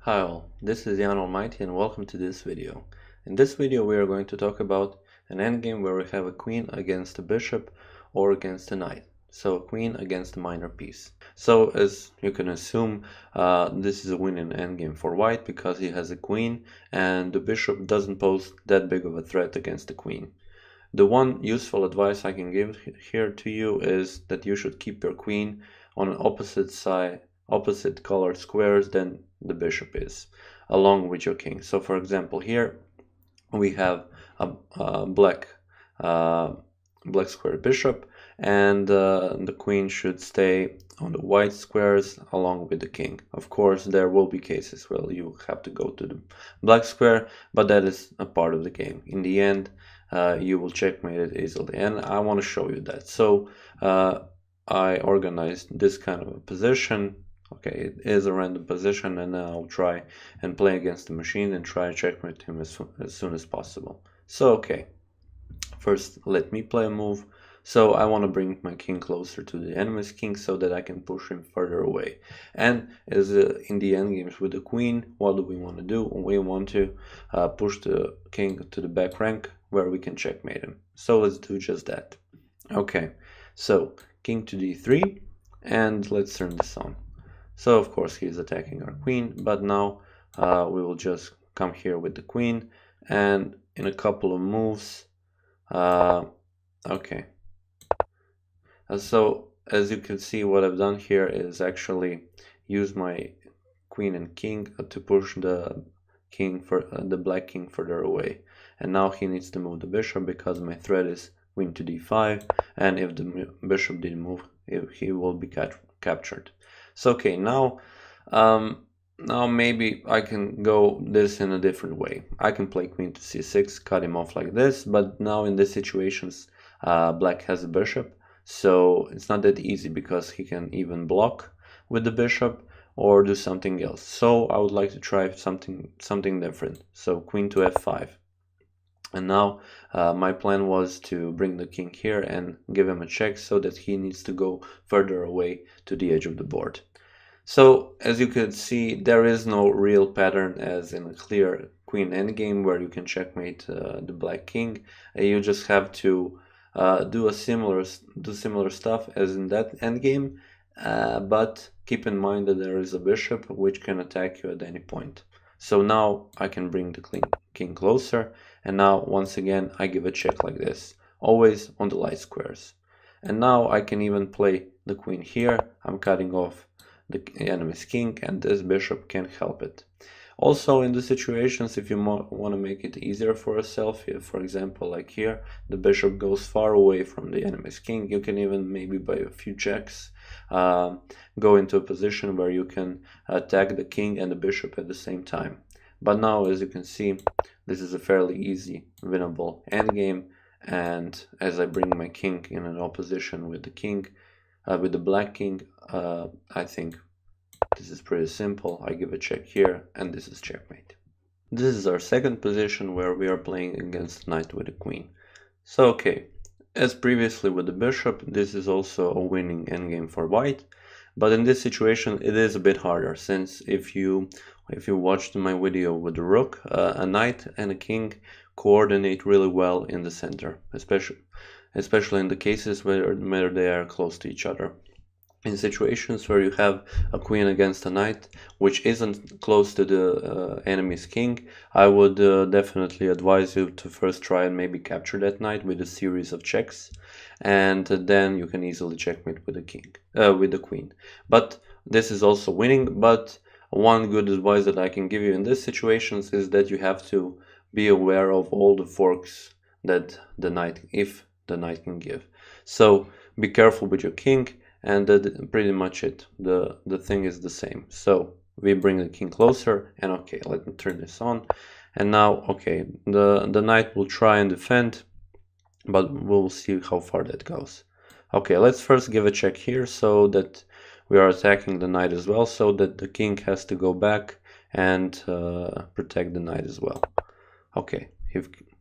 Hi all, this is Allmighty and welcome to this video. In this video we are going to talk about an endgame where we have a queen against a bishop or against a knight. So a queen against a minor piece. So as you can assume, this is a winning endgame for white because he has a queen and the bishop doesn't pose that big of a threat against the queen. The one useful advice I can give here to you is that you should keep your queen on an opposite colored squares than the bishop is, along with your king. So for example, here we have a black square bishop, and the queen should stay on the white squares along with the king. Of course, there will be cases where you have to go to the black square, but that is a part of the game. In the end, you will checkmate it easily, and I want to show you that. So I organized this kind of a position. Okay, it is a random position, and then I'll try and play against the machine and try and checkmate him as soon as possible. So okay, first let me play a move. So I want to bring my king closer to the enemy's king so that I can push him further away. And as in the endgames with the queen, what do we want to do? We want to push the king to the back rank where we can checkmate him. So let's do just that. Okay, so king to d3, and let's turn this on. So of course he's attacking our queen, but now we will just come here with the queen, and in a couple of moves, okay. So as you can see, what I've done here is actually use my queen and king to push the the black king further away. And now he needs to move the bishop because my threat is queen to d5, and if the bishop didn't move, he will be captured. So okay, now maybe I can go this in a different way. I can play queen to c6, cut him off like this, but now in these situations black has a bishop, so it's not that easy because he can even block with the bishop or do something else. So I would like to try something different. So queen to f5. And now my plan was to bring the king here and give him a check so that he needs to go further away to the edge of the board. So as you can see, there is no real pattern as in a clear queen endgame where you can checkmate the black king. You just have to do similar stuff as in that endgame, but keep in mind that there is a bishop which can attack you at any point. So now I can bring the king closer, and now once again I give a check like this, always on the light squares. And now I can even play the queen here. I'm cutting off the enemy's king, and this bishop can't help it. Also, in the situations, if you want to make it easier for yourself, if, for example, like here, the bishop goes far away from the enemy's king, you can even maybe by a few checks go into a position where you can attack the king and the bishop at the same time. But now, as you can see, this is a fairly easy, winnable endgame, and as I bring my king in an opposition with the king, with the black king, I think this is pretty simple. I give a check here, and this is checkmate. This is our second position where we are playing against knight with the queen. So okay, as previously with the bishop, this is also a winning endgame for white. But in this situation, it is a bit harder, since if you watched my video with the rook, a knight and a king coordinate really well in the center, especially in the cases where they are close to each other. In situations where you have a queen against a knight which isn't close to the enemy's king, I would definitely advise you to first try and maybe capture that knight with a series of checks, and then you can easily checkmate with the queen. But this is also winning. But one good advice that I can give you in these situations is that you have to be aware of all the forks that the knight can give. So be careful with your king, and pretty much it. The thing is the same. So we bring the king closer, and okay, let me turn this on. And now, okay, the knight will try and defend, but we'll see how far that goes. Okay, let's first give a check here so that we are attacking the knight as well, so that the king has to go back and protect the knight as well. Okay,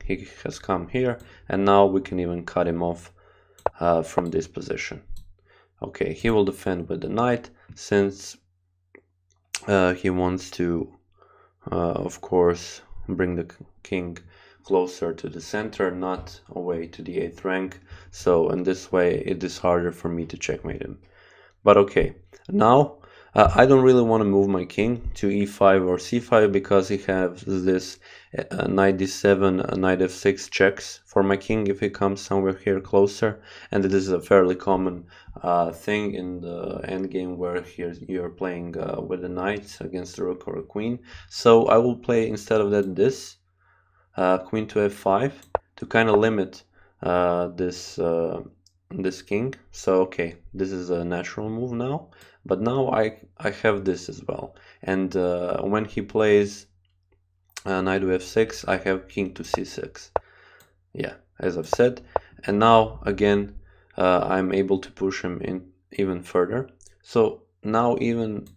he has come here, and now we can even cut him off from this position. Okay, he will defend with the knight since he wants to of course, bring the king closer to the center, not away to the 8th rank. So in this way, it is harder for me to checkmate him. But okay, now I don't really want to move my king to e5 or c5 because he has this knight d7, knight f6 checks for my king if he comes somewhere here closer. And this is a fairly common thing in the endgame where here you're playing with a knight against a rook or a queen. So I will play instead of that this queen to f5 to kind of limit this king. So okay, this is a natural move now, but now I have this as well. And when he plays knight to f6, I have king to c6. Yeah, as I've said. And now again, I'm able to push him in even further. So now even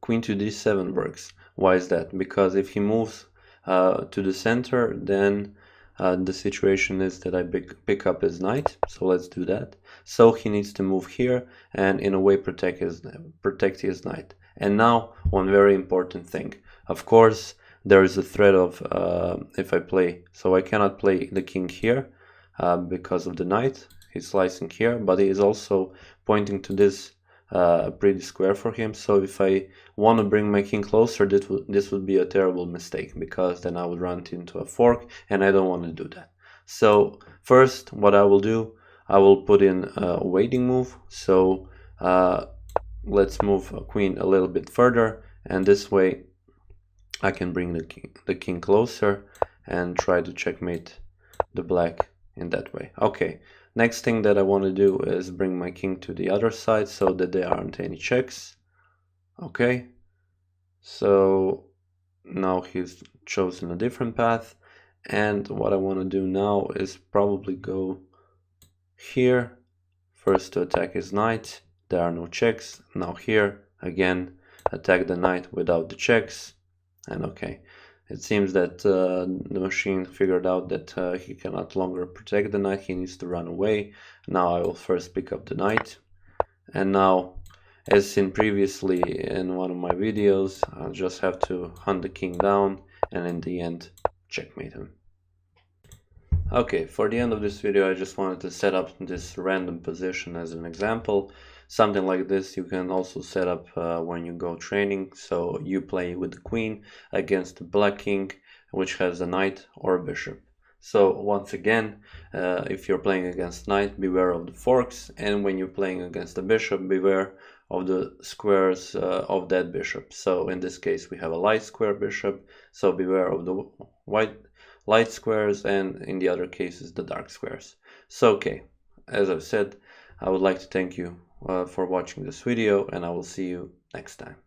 queen to d7 works. Why is that? Because if he moves to the center, then the situation is that I pick up his knight. So let's do that. So he needs to move here and in a way protect his knight. And now one very important thing. Of course, there is a threat of if I play, so I cannot play the king here because of the knight. He's slicing here, but he is also pointing to this pretty square for him. So if I want to bring my king closer, this would be a terrible mistake because then I would run into a fork, and I don't want to do that. So first, what I will do, I will put in a waiting move. So let's move a queen a little bit further, and this way I can bring the king closer and try to checkmate the black in that way. Okay, next thing that I want to do is bring my king to the other side so that there aren't any checks. Okay, so now he's chosen a different path, and what I want to do now is probably go here first to attack his knight. There are no checks. Now here again attack the knight without the checks. And okay, it seems that the machine figured out that he cannot longer protect the knight, he needs to run away. Now I will first pick up the knight. And now, as seen previously in one of my videos, I'll just have to hunt the king down and in the end, checkmate him. Okay, for the end of this video I just wanted to set up this random position as an example. Something like this you can also set up when you go training. So you play with the queen against the black king, which has a knight or a bishop. So once again, if you're playing against knight, beware of the forks, and when you're playing against the bishop, beware of the squares of that bishop. So in this case we have a light square bishop, so beware of the white light squares, and in the other cases the dark squares. So okay, as I've said, I would like to thank you for watching this video, and I will see you next time.